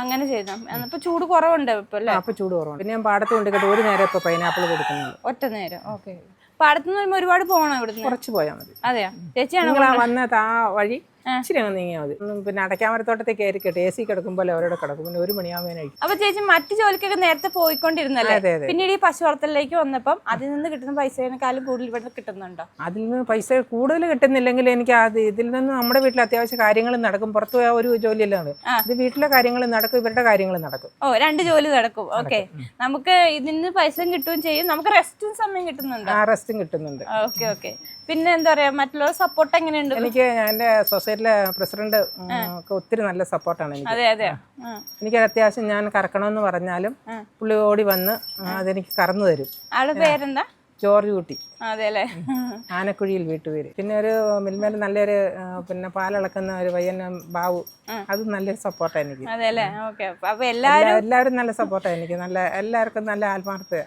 അങ്ങനെ ചെയ്താ അപ്പൊ ചൂട് കുറവുണ്ട് ഇപ്പൊ അല്ലേ? അപ്പൊ ചൂട് കുറവുണ്ട്. പിന്നെ ഞാൻ പാടത്ത് കൊണ്ടിട്ട് ഒരു നേരം ഇപ്പൊ പൈനാപ്പിൾ കൊടുക്കുന്നുണ്ട്. ഒറ്റ നേരം. ഓക്കെ. പാടത്തുനിന്ന് ഒരുപാട് പോകണം? ഇവിടുന്ന് കുറച്ച് പോയാൽ മതി. അതെയോ? ചേച്ചിയാണ് വന്നത് ആ വഴി ഇച്ചിരി അങ്ങ് നീങ്ങിയാൽ മതി. പിന്നെ അടയ്ക്കാമരത്തോട്ടത്തിൽ കയറി കിട്ടും, AC കിടക്കുമ്പോൾ അവരോട് കിടക്കും. പിന്നെ 1 മണിയാകുമ്പോൾ കഴിക്കും. അപ്പൊ ചേച്ചി മറ്റു ജോലിക്കൊക്കെ നേരത്തെ പോയിക്കൊണ്ടിരുന്നല്ലേ? അതെ അതെ. പിന്നീട് ഈ പശു വളർത്തലിലേക്ക് വന്നപ്പം അതിൽ നിന്ന് കിട്ടുന്ന പൈസേക്കാളും കൂടുതൽ ഇവിടെ കിട്ടുന്നുണ്ടോ? അതിൽ നിന്ന് പൈസ കൂടുതൽ കിട്ടുന്നില്ലെങ്കിൽ എനിക്ക് ഇതിൽ നിന്ന് നമ്മുടെ വീട്ടിൽ അത്യാവശ്യം കാര്യങ്ങൾ നടക്കും. പുറത്തു പോയ ഒരു ജോലിയല്ല ഇത്, വീട്ടിലെ കാര്യങ്ങൾ നടക്കും, ഇവരുടെ കാര്യങ്ങൾ നടക്കും. 2 ജോലി നടക്കും. ഓക്കെ, നമുക്ക് ഇതിന് പൈസ കിട്ടുകയും ചെയ്യും, നമുക്ക് റെസ്റ്റും സമയം കിട്ടുന്നുണ്ട്. റെസ്റ്റും കിട്ടുന്നുണ്ട്. ഓക്കെ. പിന്നെ എന്താ പറയാ, മറ്റുള്ള സപ്പോർട്ട് എങ്ങനെയുണ്ട്? എനിക്ക് എന്റെ സൊസൈറ്റിയിലെ പ്രസിഡന്റ് ഒക്കെ ഒത്തിരി നല്ല സപ്പോർട്ടാണ് എനിക്ക്. അതെ. എനിക്ക് അത്യാവശ്യം ഞാൻ കറക്കണമെന്ന് പറഞ്ഞാലും പുള്ളി ഓടി വന്ന് അതെനിക്ക് കറന്നു തരും. ആളുടെ പേരെന്താ? ജോർജ് കുട്ടി. അതെല്ലേ. ആനക്കുഴിയിൽ വീട്ടുപേര്. പിന്നെ ഒരു മിൽമേൽ നല്ലൊരു പിന്നെ പാലളക്കുന്ന ഒരു പയ്യൻ ബാബു, അത് നല്ലൊരു സപ്പോർട്ടാണ് എനിക്ക്. അതെല്ലേ. ഓക്കെ. അപ്പൊ എല്ലാവരും നല്ല സപ്പോർട്ടാണ് എനിക്ക്. എല്ലാവർക്കും നല്ല ആത്മാർത്ഥത.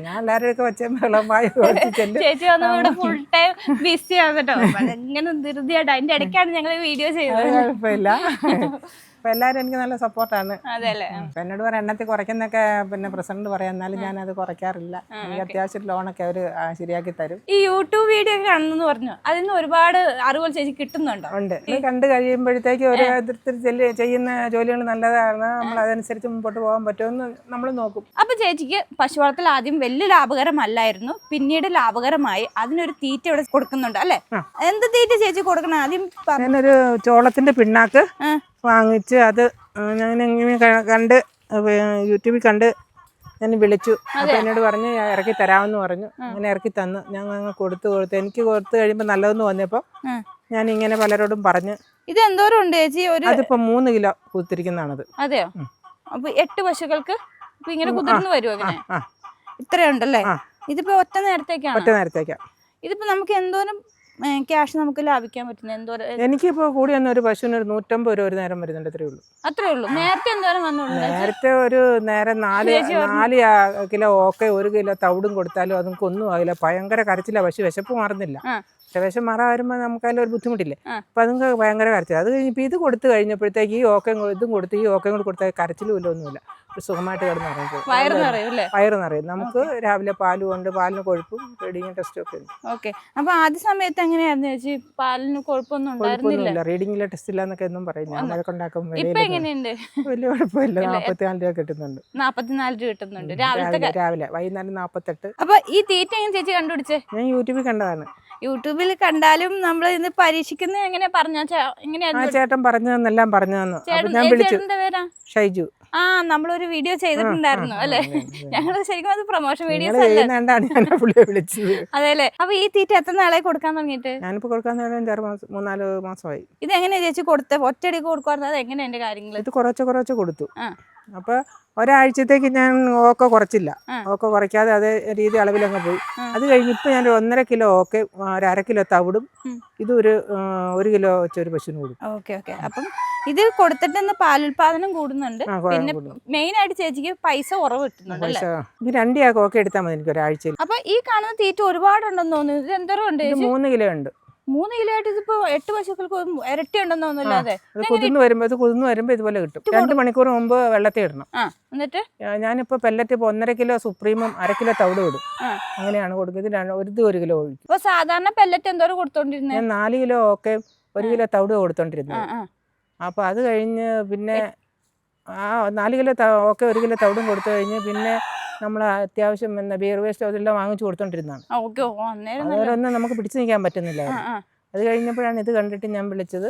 ഞാൻ എല്ലാവരും വെച്ചമായി ചേച്ചി വന്ന് ഇവിടെ ഫുൾ ടൈം ബിസി ആകട്ടോ. ഇങ്ങനെ ധൃതിയായിട്ട് അതിന്റെ ഇടയ്ക്കാണ് ഞങ്ങൾ വീഡിയോ ചെയ്തത്. കുഴപ്പമില്ല. അപ്പൊ എല്ലാവരും എനിക്ക് നല്ല സപ്പോർട്ടാണ്. അതെല്ലേ. എന്നോട് പറയാം എണ്ണത്തിൽ കുറയ്ക്കുന്നൊക്കെ പിന്നെ പ്രസിഡന്റ് പറയാം, എന്നാലും ഞാനത് കുറയ്ക്കാറില്ല. എനിക്ക് അത്യാവശ്യം ലോണൊക്കെ അവർ ശരിയാക്കി തരും. ഈ യൂട്യൂബ് വീഡിയോ ഒക്കെ കാണുന്നു പറഞ്ഞു, അതിൽ നിന്ന് ഒരുപാട് അറിവുകൾ ചേച്ചി കിട്ടുന്നുണ്ടോ? ഉണ്ട്. ഇത് കണ്ടു കഴിയുമ്പോഴത്തേക്ക് ഓരോരുത്തർ ചെയ്യുന്ന ജോലികൾ നല്ലതാണ്, നമ്മൾ അതനുസരിച്ച് മുമ്പോട്ട് പോകാൻ പറ്റുമെന്ന് നമ്മൾ നോക്കും. അപ്പൊ ചേച്ചിക്ക് പശു വളർത്തൽ ആദ്യം വലിയ ലാഭകരമല്ലായിരുന്നു, പിന്നീട് ലാഭകരമായി. അതിനൊരു തീറ്റ ഇവിടെ കൊടുക്കുന്നുണ്ട് അല്ലെ? എന്ത് തീറ്റ ചേച്ചി കൊടുക്കണം ആദ്യം? ഞാനൊരു ചോളത്തിന്റെ പിണ്ണാക്ക് വാങ്ങിച്ച് അത് ഞാൻ ഇങ്ങനെ കണ്ട് യൂട്യൂബിൽ കണ്ട് ഞാൻ വിളിച്ചു. അപ്പൊ എന്നോട് പറഞ്ഞു ഇറക്കി തരാമെന്ന് പറഞ്ഞു. അങ്ങനെ ഇറക്കി തന്നു. ഞാൻ കൊടുത്തു. എനിക്ക് കൊടുത്തു കഴിയുമ്പോൾ നല്ലതെന്ന് തോന്നിയപ്പോൾ ഞാൻ ഇങ്ങനെ പലരോടും പറഞ്ഞു. ഇത് എന്തോരം ഉണ്ട് ചേച്ചി? അതിപ്പോ 3 കിലോ കുത്തിരിക്കുന്നതാണത്. അതെയോ? അപ്പൊ 8 പശുക്കൾക്ക് ഇങ്ങനെ കുതിർന്ന് വരുമോ? ഇങ്ങനെ ഇത്രയുണ്ടല്ലേ? ഇതിപ്പോ ഒറ്റ നേരത്തേക്കാണ്. ഇതിപ്പോ നമുക്ക് എന്തോരം ക്യാഷ് നമുക്ക് ലാഭിക്കാൻ പറ്റുന്നത്? എന്തോരം? എനിക്കിപ്പോ കൂടി വന്ന ഒരു പശുവിന് ഒരു 150 രൂപ ഒരു നേരം വരുന്നുണ്ട്. അത്രേ ഉള്ളൂ. നേരത്തെ എന്തോരം വന്നുള്ളൂ? നേരത്തെ ഒരു നേരം 4 കിലോ ഓക്കെ 1 കിലോ തവിടും കൊടുത്താലും അതൊക്കെ ഒന്നും ആകില്ല. ഭയങ്കര കരച്ചില്ല. പശു വിശപ്പ് മാറുന്നില്ല. വിഷം മാറാൻ വരുമ്പോൾ നമുക്ക് അതിലൊരു ബുദ്ധിമുട്ടില്ലേ? അപ്പൊ അതുങ്ങൾക്ക് ഭയങ്കര കരച്ചില്ല. അത് കഴിഞ്ഞപ്പോൾ ഇത് കൊടുത്തു കഴിഞ്ഞപ്പോഴത്തേക്ക് ഈ ഇതും കൊടുത്ത് ഈ ഓക്കയും കൂടി കൊടുത്താൽ കരച്ചിലും ഇല്ലൊന്നുമില്ല. സുഖമായിട്ട് കിടന്ന് ഇറങ്ങും. വയറ് നിറയും. നമുക്ക് രാവിലെ പാല് കൊണ്ട് പാലിന് കൊഴുപ്പും റീഡിങ് ടെസ്റ്റും ഒക്കെ ഉണ്ട്. ഓക്കെ. അപ്പൊ ആദ്യ സമയത്ത് എങ്ങനെയായിരുന്നു ചേച്ചി? പാലിന് കൊഴുപ്പൊന്നും ഉണ്ടായിരുന്നില്ല? റീഡിങ്ങിലെ ടെസ്റ്റ് ഇല്ല എന്നൊക്കെ എന്നും പറയും. ഞാൻ വഴക്കുണ്ടാക്കും. ഇപ്പൊ എങ്ങനെയുണ്ട്? വലിയ കുഴപ്പമില്ല. 44 രൂപ കിട്ടുന്നുണ്ട്. 44 രൂപ കിട്ടുന്നുണ്ട് രാവിലെ. വൈകുന്നേരം 48. അപ്പൊ ഈ തീറ്റ എങ്ങനെ ചേച്ചി കണ്ടുപിടിച്ചേ? ഞാൻ യൂട്യൂബിൽ കണ്ടതാണ്. യൂട്യൂബിൽ കണ്ടാലും നമ്മൾ ഇന്ന് പരീക്ഷിക്കുന്നത് എങ്ങനെ പറഞ്ഞാ? ചേട്ടൻ പറഞ്ഞതെന്നെല്ലാം പറഞ്ഞു തന്നു. ഞാൻ വിളിച്ചു. ഷൈജു. നമ്മളൊരു വീഡിയോ ചെയ്തിട്ടുണ്ടായിരുന്നു അല്ലെ? ഞങ്ങള് ശരിക്കും അത് പ്രൊമോഷൻ വീഡിയോസ് വിളിച്ചത്. അതെല്ലേ. അപ്പൊ ഈ തീറ്റ എത്ര നാളെ കൊടുക്കാൻ തുടങ്ങിയിട്ട്? ഞാനിപ്പോ കൊടുക്കാൻ 3-4 മാസമായി. ഇത് എങ്ങനെയാ ചേച്ചി കൊടുത്ത? ഒറ്റയടിക്ക് കൊടുക്കാറുണ്ട്? അത് എങ്ങനെയാ എന്റെ കാര്യങ്ങൾ? ഇത് കുറച്ച് കൊടുത്തു. അപ്പൊ ഒരാഴ്ചത്തേക്ക് ഞാൻ ഓക്ക കുറച്ചില്ല. ഓക്ക കുറയ്ക്കാതെ അതേ രീതി അളവിലങ്ങ് പോയി. അത് കഴിഞ്ഞ് ഇപ്പൊ ഞാൻ 1.5 കിലോ ഓക്കെ, 1/2 കിലോ തവിടും ഇത് 1 കിലോ വെച്ച് ഒരു പശുവിന് കൊടുക്കും. ഓക്കെ. അപ്പം ഇത് കൊടുത്തിട്ട് പാലുൽപാദനം കൂടുന്നുണ്ട്. പിന്നെ മെയിൻ ആയിട്ട് ചേച്ചിക്ക് പൈസ കുറവ് കിട്ടുന്നുണ്ട്. 2 ആൾക്ക് ഓക്കെ എടുത്താൽ മതി എനിക്ക് ഒരാഴ്ചയിൽ. അപ്പൊ ഈ കാണുന്ന തീറ്റ ഒരുപാടുണ്ടെന്ന് തോന്നുന്നു. ഇത് എന്തോരം ഉണ്ട്? 3 കിലോ ഉണ്ട്. 3 കിലോ ആയിട്ട് ഇതിപ്പോ 8 പശുക്കൾക്ക് ഇരട്ടി ഉണ്ടെന്ന് തോന്നുന്നില്ല? അതെ. കുതിർന്ന് വരുമ്പോ ഇതുപോലെ കിട്ടും. 2 മണിക്കൂർ മുമ്പ് വെള്ളത്തിൽ ഇടണം. എന്നിട്ട് ഞാനിപ്പോ പെല്ലറ്റ് 1.5 കിലോ സുപ്രീമും 1/2 കിലോ തവിട് ഇടും. അങ്ങനെയാണ് കൊടുക്കുന്നത്. 1 കിലോ ഒഴിക്കും. അപ്പൊ സാധാരണ പെല്ലറ്റ് എന്തോരം കൊടുത്തോണ്ടിരുന്നത്? ഞാൻ 4 കിലോ ഓക്കെ 1 കിലോ തവിട് കൊടുത്തോണ്ടിരുന്നത്. അപ്പൊ അത് കഴിഞ്ഞ് പിന്നെ 4 കിലോ ഓക്കെ 1 കിലോ തവിടും കൊടുത്തു കഴിഞ്ഞ് പിന്നെ നമ്മൾ അത്യാവശ്യം ബിയർ വേസ്റ്റ് അതെല്ലാം വാങ്ങിച്ചു കൊടുത്തോണ്ടിരുന്നതാണ്. അതുപോലൊന്നും നമുക്ക് പിടിച്ചു നിൽക്കാൻ പറ്റുന്നില്ല. അത് കഴിഞ്ഞപ്പോഴാണ് ഇത് കണ്ടിട്ട് ഞാൻ വിളിച്ചത്.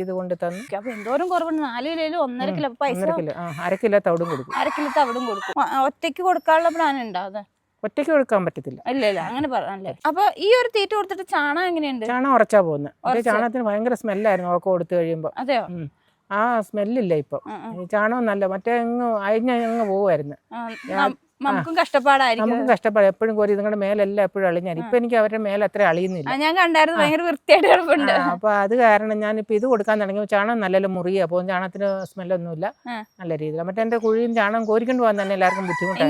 ഇത് കൊണ്ട് തന്നു. അപ്പൊ എന്തോരം കുറവുണ്ട്? 4 കിലോ 1.5 കിലോ പൈസ. 1/2 കിലോ തവിടും കൊടുക്കും. 1/2 കിലോ തവിടും കൊടുക്കും. ഒറ്റയ്ക്ക് കൊടുക്കാനുള്ള പ്ലാൻ ഉണ്ടോ? അത് ഒറ്റയ്ക്ക് കൊടുക്കാൻ പറ്റത്തില്ല. ഇല്ല അങ്ങനെ പറഞ്ഞല്ലേ. അപ്പൊ ഈ ഒരു തീറ്റ കൊടുത്തിട്ട് ചാണകം എങ്ങനെയുണ്ട്? ചാണകം ഉറച്ചാ പോകുന്നത്. ചാണകത്തിന് ഭയങ്കര സ്മെല്ലായിരുന്നു ഓക്കെ കൊടുത്തു കഴിയുമ്പോ. അതെയോ? ആ സ്മെല്ലില്ല ഇപ്പൊ. ചാണകം നല്ല മറ്റേ അഴിഞ്ഞങ്ങ് പോവുമായിരുന്നു. നമുക്കും കഷ്ടപ്പാട്. എപ്പോഴും കോരി നിങ്ങളുടെ മേലെല്ലാം എപ്പോഴും അളിഞ്ഞാൽ. ഇപ്പൊ എനിക്ക് അവരുടെ മേലെ അത്ര അളിയുന്നില്ല. ഞാൻ കണ്ടായിരുന്നു, ഭയങ്കര വൃത്തിയായിട്ട് കിടപ്പുണ്ട്. അപ്പൊ അത് കാരണം ഞാനിപ്പോ ഇത് കൊടുക്കാൻ തുടങ്ങി. ചാണകം നല്ല മുറിയ പോകും. ചാണകത്തിന് സ്മെല്ലൊന്നുമില്ല. നല്ല രീതിയിൽ മറ്റേ എന്റെ കുഴിയും ചാണകം കോരിക്കൊണ്ട് പോകാൻ തന്നെ എല്ലാവർക്കും ബുദ്ധിമുട്ടാണ്.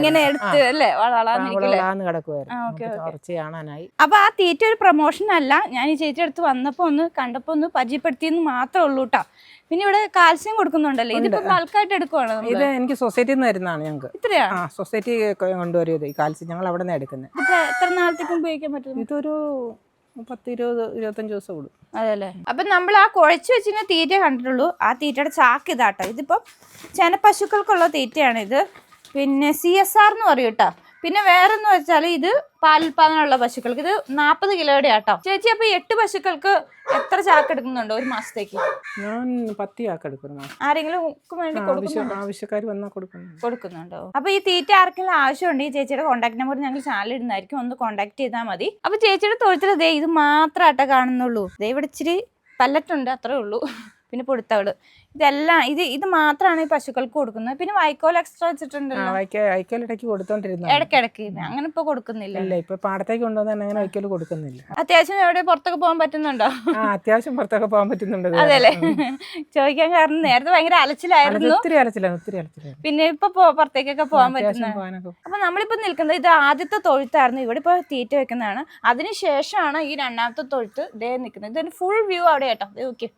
കിടക്കുമായിരുന്നു. കുറച്ച് കാണാനായി. അപ്പൊ ആ തീറ്റ ഒരു പ്രൊമോഷൻ അല്ല. ഞാൻ ഈ ചേച്ചി അടുത്ത് വന്നപ്പോ കണ്ടപ്പോ പരിചയപ്പെടുത്തിയെന്ന് മാത്രമേ ഉള്ളൂ കേട്ടോ. പിന്നെ ഇവിടെ കാൽസ്യം കൊടുക്കുന്നുണ്ടല്ലോ. ഇതിപ്പോ ബൾക്കായിട്ട് എടുക്കുവാണ്? ഇത് എനിക്ക് സൊസൈറ്റിയിൽ നിന്ന് വരുന്നതാണ്. ഞങ്ങൾക്ക് ഇത്രയാ? സൊസൈറ്റി കൊണ്ടുവരും ഈ കാൽസ്യം. ഞങ്ങൾ അവിടെ നിന്ന് എടുക്കുന്നത്. എത്ര നാളത്തേക്ക് ഉപയോഗിക്കാൻ പറ്റും? ഇതൊരു 10-20-25 ദിവസം കൂടും. അതല്ലേ. അപ്പം നമ്മൾ ആ കുഴച്ച് വെച്ചിങ്ങനെ തീറ്റ കണ്ടിട്ടുള്ളൂ. ആ തീറ്റയുടെ ചാക്ക് ഇതാട്ടോ. ഇതിപ്പം ചെനപ്പശുക്കൾക്കുള്ള തീറ്റയാണിത്. പിന്നെ CSR എന്ന് പറയും കേട്ടോ. പിന്നെ വേറെന്ന് വെച്ചാൽ ഇത് പാലുൽപാദനമുള്ള പശുക്കൾക്ക്. ഇത് 40 കിലോയുടെ ആട്ടോ. ചേച്ചി അപ്പൊ 8 പശുക്കൾക്ക് എത്ര ചാക്ക് എടുക്കുന്നുണ്ടോ ഒരു മാസത്തേക്ക്? ഞാൻ 10 ചാക്ക് എടുക്കും. ആരെങ്കിലും വേണ്ടി ആവശ്യക്കാർ വന്നാൽ കൊടുക്കുന്നുണ്ടോ? അപ്പൊ ഈ തീറ്റ ആർക്കെങ്കിലും ആവശ്യമുണ്ട് ഈ ചേച്ചിയുടെ കോൺടാക്ട് നമ്പർ ഞങ്ങൾ ചാനൽ ഇടുന്നതായിരിക്കും. ഒന്ന് കോൺടാക്ട് ചെയ്താൽ മതി. അപ്പൊ ചേച്ചിയുടെ തൊഴുത്തിൽ ദേ ഇത് മാത്രമായിട്ടാ കാണുന്നുള്ളൂ. ദേ ഇവിടെ ഇച്ചിരി പല്ലറ്റുണ്ട്, അത്രേ ഉള്ളൂ. പിന്നെ പൊടുത്തവള്. ഇതെല്ലാം ഇത് മാത്രമാണ് ഈ പശുക്കൾക്ക് കൊടുക്കുന്നത്. പിന്നെ വൈക്കോൽ എക്സ്ട്രാ വെച്ചിട്ടുണ്ടല്ലോ. വൈക്കോൽ ഇടയ്ക്ക് കൊടുത്തോണ്ടിരുന്നു. ഇടയ്ക്കിടയ്ക്ക് അങ്ങനെ ഇപ്പൊ കൊടുക്കുന്നില്ല. ഇപ്പൊ പാടത്തേക്ക് കൊണ്ടുവന്നാൽ അങ്ങനെ വൈക്കോൽ കൊടുക്കുന്നില്ല. അത്യാവശ്യം എവിടെ പുറത്തൊക്കെ പോകാൻ പറ്റുന്നുണ്ടോ? അത്യാവശ്യം പുറത്തൊക്കെ പോകാൻ പറ്റുന്നുണ്ട്. അതെല്ലേ. ചോദിക്കാൻ കാരണം നേരത്തെ ഭയങ്കര അലച്ചിലായിരുന്നു. ഒത്തിരി അലച്ചില്ല. പിന്നെ ഇപ്പൊ പുറത്തേക്കൊക്കെ പോകാൻ പറ്റുന്നു. അപ്പൊ നമ്മളിപ്പോ നിൽക്കുന്നത് ഇത് ആദ്യത്തെ തൊഴുത്തായിരുന്നു. ഇവിടെ ഇപ്പൊ തീറ്റ വെക്കുന്നതാണ്. അതിനുശേഷമാണ് ഈ രണ്ടാമത്തെ തൊഴുത്ത് ഇതേ നിൽക്കുന്നത്. ഇതിന്റെ ഫുൾ വ്യൂ അവിടെ കേട്ടോ. ഓക്കെ,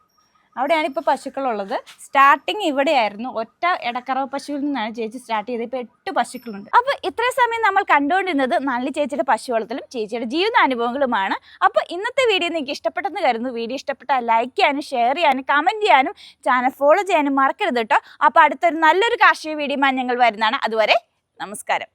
അവിടെയാണ് ഇപ്പോൾ പശുക്കളുള്ളത്. സ്റ്റാർട്ടിങ് ഇവിടെയായിരുന്നു. ഒറ്റ ഇടക്കറവ് പശുവിൽ നിന്നാണ് ചേച്ചി സ്റ്റാർട്ട് ചെയ്തത്. ഇപ്പോൾ 8 പശുക്കളുണ്ട്. അപ്പോൾ ഇത്രയും സമയം നമ്മൾ കണ്ടുകൊണ്ടിരുന്നത് നളി ചേച്ചിയുടെ പശു വളർത്തലും ചേച്ചിയുടെ ജീവിതാനുഭവങ്ങളുമാണ്. അപ്പോൾ ഇന്നത്തെ വീഡിയോ നിങ്ങൾക്ക് ഇഷ്ടപ്പെട്ടെന്ന് കരുതുന്നു. വീഡിയോ ഇഷ്ടപ്പെട്ടാൽ ലൈക്ക് ചെയ്യാനും ഷെയർ ചെയ്യാനും കമൻറ്റ് ചെയ്യാനും ചാനൽ ഫോളോ ചെയ്യാനും മറക്കരുത് കേട്ടോ. അപ്പോൾ അടുത്തൊരു നല്ലൊരു കാർഷിക വീഡിയോയുമായി ഞങ്ങൾ വരുന്നതാണ്. അതുവരെ നമസ്കാരം.